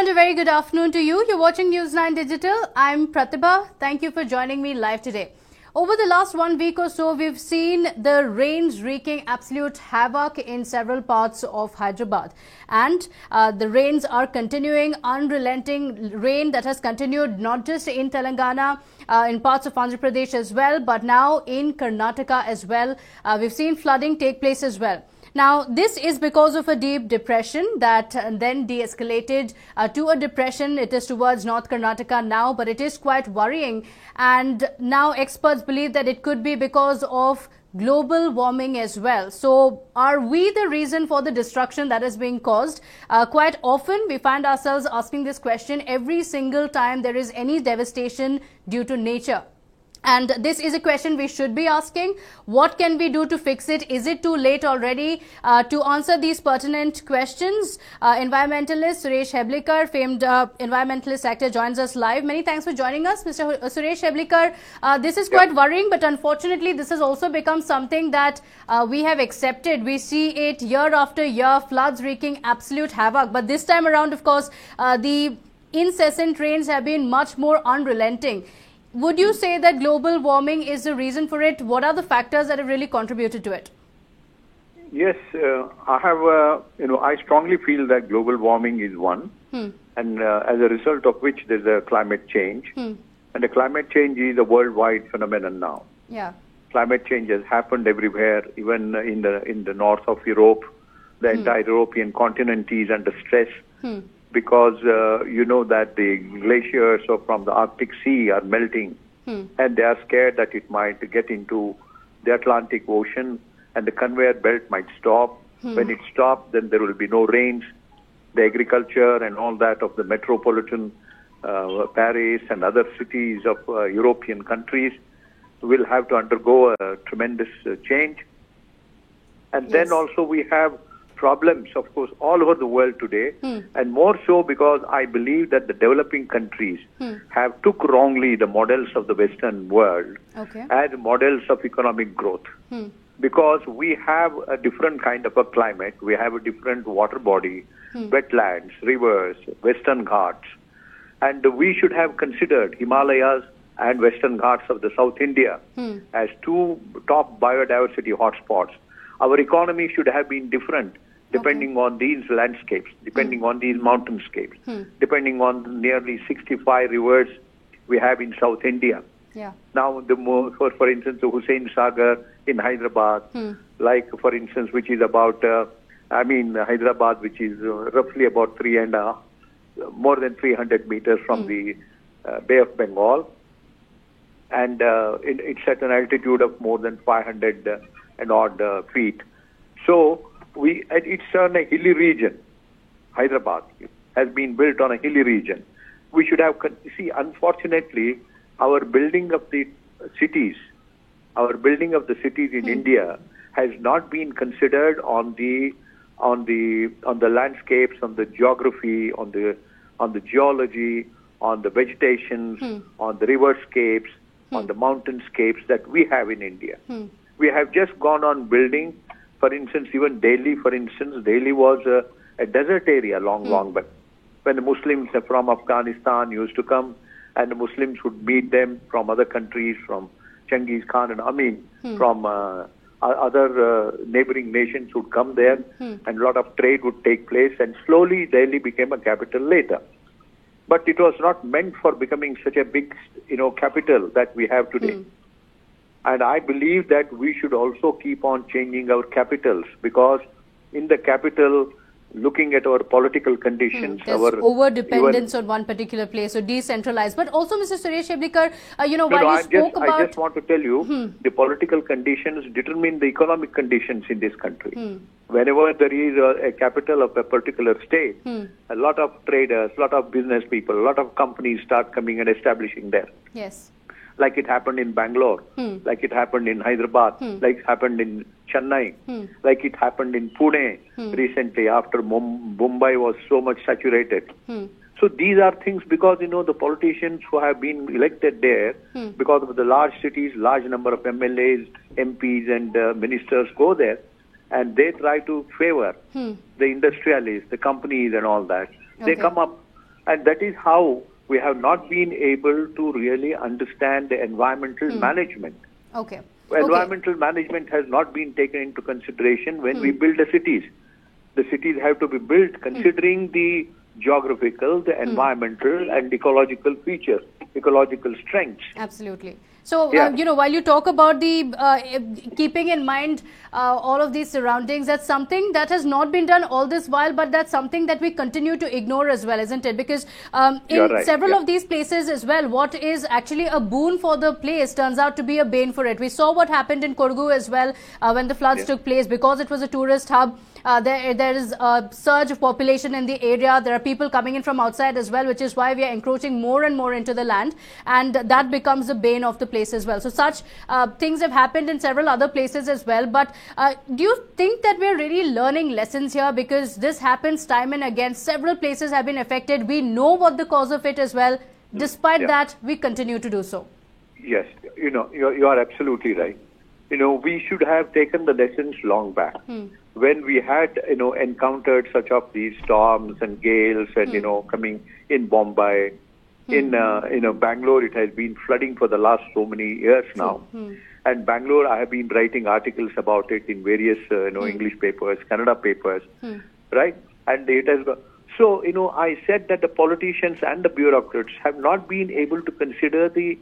and a very good afternoon to you. You're watching News 9 Digital. I'm Pratibha. Thank you for joining me live today. Over the last 1 week or so, we've seen the rains wreaking absolute havoc in several parts of Hyderabad. And the rains are continuing, unrelenting rain that has continued not just in Telangana, in parts of Andhra Pradesh as well, but now in Karnataka as well. We've seen flooding take place as well. Now, this is because of a deep depression that then de-escalated to a depression. It is towards North Karnataka now, but it is quite worrying. And now experts believe that it could be because of global warming as well. So are we the reason for the destruction that is being caused? Quite often we find ourselves asking this question every single time there is any devastation due to nature. And this is a question we should be asking. What can we do to fix it? Is it too late already? To answer these pertinent questions, environmentalist Suresh Heblikar, famed environmentalist actor, joins us live. Many thanks for joining us, Mr. Suresh Heblikar. This is quite worrying, but unfortunately, this has also become something that we have accepted. We see it year after year, floods wreaking absolute havoc. But this time around, of course, the incessant rains have been much more unrelenting. Would you say that global warming is the reason for it? What are the factors that have really contributed to it? Yes, I strongly feel that global warming is one, and as a result of which there's a climate change. And the climate change is a worldwide phenomenon now. Yeah. Climate change has happened everywhere, even in the north of Europe. The entire European continent is under stress. Because you know that the glaciers from the Arctic Sea are melting, and they are scared that it might get into the Atlantic Ocean, and the conveyor belt might stop. When it stops, then there will be no rains. The agriculture and all that of the metropolitan Paris and other cities of European countries will have to undergo a tremendous change. And then also we have problems, of course, all over the world today, and more so because I believe that the developing countries have took wrongly the models of the Western world as models of economic growth. Because we have a different kind of a climate, we have a different water body, wetlands, rivers, Western Ghats, and we should have considered Himalayas and Western Ghats of the South India as two top biodiversity hotspots. Our economy should have been different depending on these landscapes, depending on these mountainscapes, depending on nearly 65 rivers we have in South India. Now, for instance, the Hussain Sagar in Hyderabad, like, for instance, which is about, Hyderabad, which is roughly about more than 300 meters from the Bay of Bengal. And it's at an altitude of more than 500 and odd feet. So it's on a hilly region. Hyderabad has been built on a hilly region. We should have, unfortunately, our building of the cities in India has not been considered on the landscapes, on the geography, on the geology, on the vegetation, on the riverscapes, on the mountainscapes that we have in India. We have just gone on building, for instance, even Delhi, Delhi was a desert area long back. When the Muslims from Afghanistan used to come, and the Muslims would meet them from other countries, from Genghis Khan and from other neighboring nations would come there, and a lot of trade would take place, and slowly Delhi became a capital later. But it was not meant for becoming such a big, capital that we have today. And I believe that we should also keep on changing our capitals, because in the capital, looking at our political conditions, there's over-dependence on one particular place, or decentralized. But also, Mr. Suresh Heblikar, I just want to tell you, the political conditions determine the economic conditions in this country. Whenever there is a capital of a particular state, a lot of traders, a lot of business people, a lot of companies start coming and establishing there. Yes. Like it happened in Bangalore, like it happened in Hyderabad, like it happened in Chennai, like it happened in Pune recently after Mumbai was so much saturated. So these are things because, the politicians who have been elected there, because of the large cities, large number of MLAs, MPs and ministers go there, and they try to favor the industrialists, the companies and all that. They come up And that is how we have not been able to really understand the environmental management. Okay. Environmental management has not been taken into consideration when we build the cities. The cities have to be built considering the geographical, the environmental and ecological features, ecological strengths. Absolutely. So, while you talk about the keeping in mind all of these surroundings, that's something that has not been done all this while, but that's something that we continue to ignore as well, isn't it? Because in several of these places as well, what is actually a boon for the place turns out to be a bane for it. We saw what happened in Korgu as well when the floods took place, because it was a tourist hub. There is a surge of population in the area. There are people coming in from outside as well, which is why we are encroaching more and more into the land, and that becomes a bane of the place as well. So such things have happened in several other places as well. But do you think that we're really learning lessons here? Because this happens time and again. Several places have been affected. We know what the cause of it as well. Despite that, we continue to do so. Yes, you are absolutely right. We should have taken the lessons long back. When we had, encountered such of these storms and gales and, coming in Bombay, in, Bangalore, it has been flooding for the last so many years now. And Bangalore, I have been writing articles about it in various, English papers, Kannada papers, right? And it has, so, I said that the politicians and the bureaucrats have not been able to consider the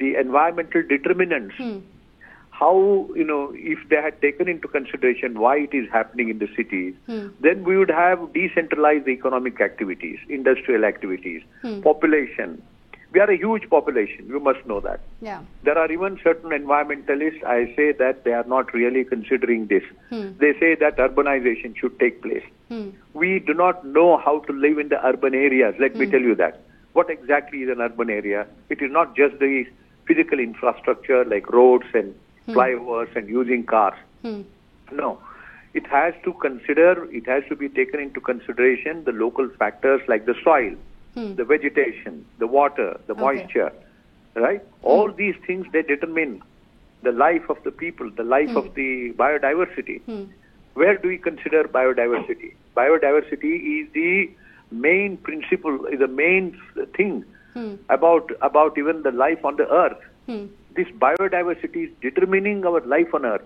environmental determinants. How, if they had taken into consideration why it is happening in the cities, then we would have decentralized economic activities, industrial activities, population. We are a huge population, you must know that. Yeah. There are even certain environmentalists, I say that they are not really considering this. They say that urbanization should take place. We do not know how to live in the urban areas, let me tell you that. What exactly is an urban area? It is not just the physical infrastructure like roads and flyovers and using cars. No, it has to be taken into consideration the local factors like the soil, the vegetation, the water, the moisture, right? All these things, they determine the life of the people, the life of the biodiversity. Where do we consider biodiversity? Biodiversity is the main principle, is the main thing about even the life on the earth. This biodiversity is determining our life on earth.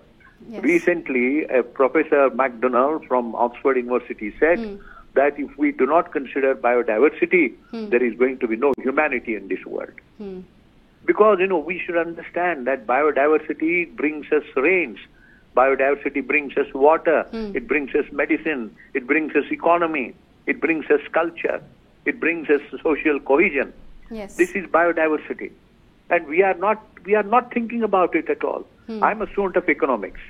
Yes. Recently, Professor MacDonald from Oxford University said that if we do not consider biodiversity, there is going to be no humanity in this world. Because, we should understand that biodiversity brings us rains, biodiversity brings us water, it brings us medicine, it brings us economy, it brings us culture, it brings us social cohesion. Yes. This is biodiversity. And we are not thinking about it at all. I'm a student of economics.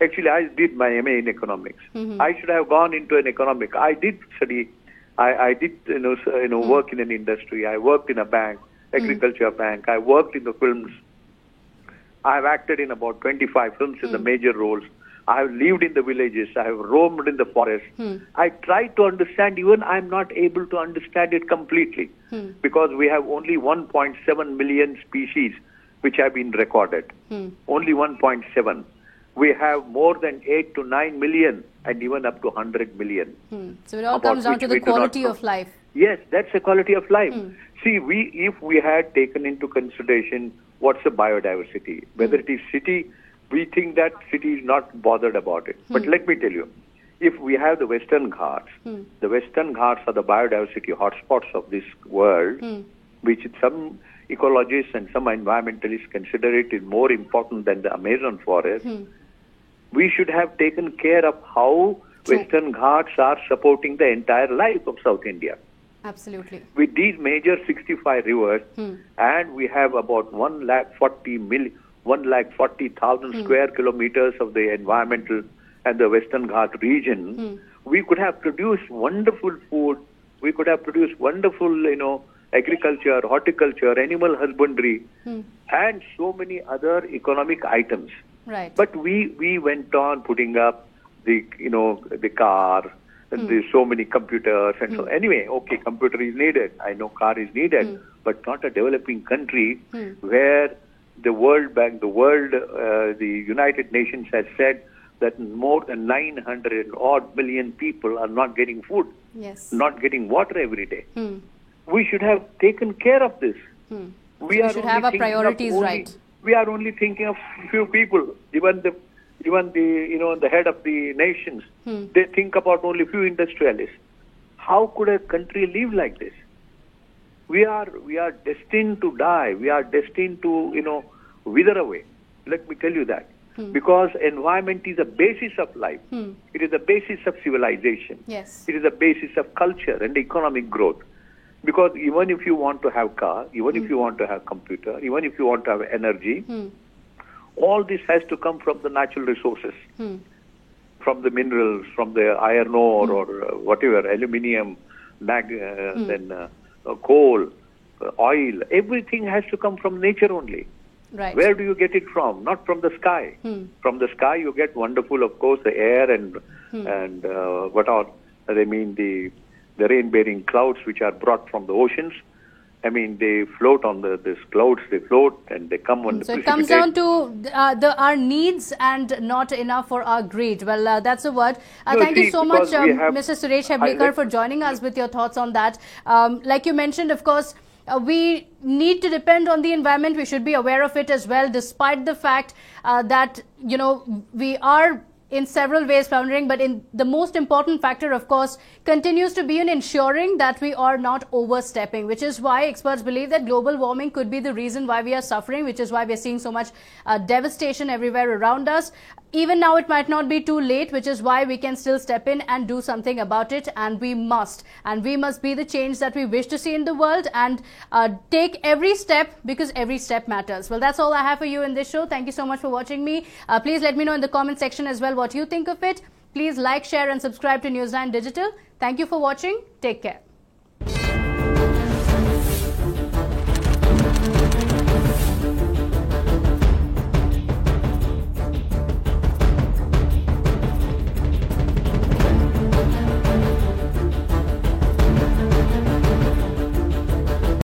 Actually, I did my MA in economics. I should have gone into an economic. I did study. I did work in an industry. I worked in a bank, agriculture bank. I worked in the films. I have acted in about 25 films in the major roles. I have lived in the villages. I have roamed in the forest. I tried to understand. Even I'm not able to understand it completely because we have only 1.7 million species which have been recorded. Only 1.7. We have more than 8 to 9 million and even up to 100 million. So it all comes down to the quality of life. Yes, that's the quality of life. See, if we had taken into consideration what's the biodiversity, whether it is city, we think that city is not bothered about it. But let me tell you, if we have the Western Ghats, the Western Ghats are the biodiversity hotspots of this world, which some ecologists and some environmentalists consider it is more important than the Amazon forest. We should have taken care of how Western Ghats are supporting the entire life of South India. Absolutely. With these major 65 rivers, and we have about 140,000 square kilometers of the environmental and the Western Ghat region, we could have produced wonderful food, we could have produced wonderful, agriculture, horticulture, animal husbandry, and so many other economic items. Right. But we went on putting up the car, and there's so many computers, and so anyway, okay, computer is needed. I know car is needed, but not a developing country where the World Bank, the United Nations has said that more than 900 odd million people are not getting food, yes, not getting water every day. We should have taken care of this. We should have our priorities right. We are only thinking of few people. Even the the head of the nations, they think about only few industrialists. How could a country live like this? We are destined to die. We are destined to wither away. Let me tell you that. Because environment is the basis of life. It is the basis of civilization. Yes. It is the basis of culture and economic growth. Because even if you want to have car, even if you want to have computer, even if you want to have energy, all this has to come from the natural resources, from the minerals, from the iron ore or whatever, aluminium, then coal, oil. Everything has to come from nature only. Right. Where do you get it from? Not from the sky. From the sky you get wonderful, of course, the air and the rain-bearing clouds which are brought from the oceans. I mean, they float on these clouds. They float and they come on. So it comes down to our needs and not enough for our greed. Well, that's a word. Thank you so much, Mr. Suresh Heblikar, for joining us with your thoughts on that. Like you mentioned, of course, we need to depend on the environment. We should be aware of it as well, despite the fact that, we are in several ways floundering, but in the most important factor, of course, continues to be in ensuring that we are not overstepping, which is why experts believe that global warming could be the reason why we are suffering, which is why we are seeing so much devastation everywhere around us. Even now, it might not be too late, which is why we can still step in and do something about it. And we must. And we must be the change that we wish to see in the world and take every step, because every step matters. Well, that's all I have for you in this show. Thank you so much for watching me. Please let me know in the comment section as well what you think of it. Please like, share and subscribe to News9 Digital. Thank you for watching. Take care.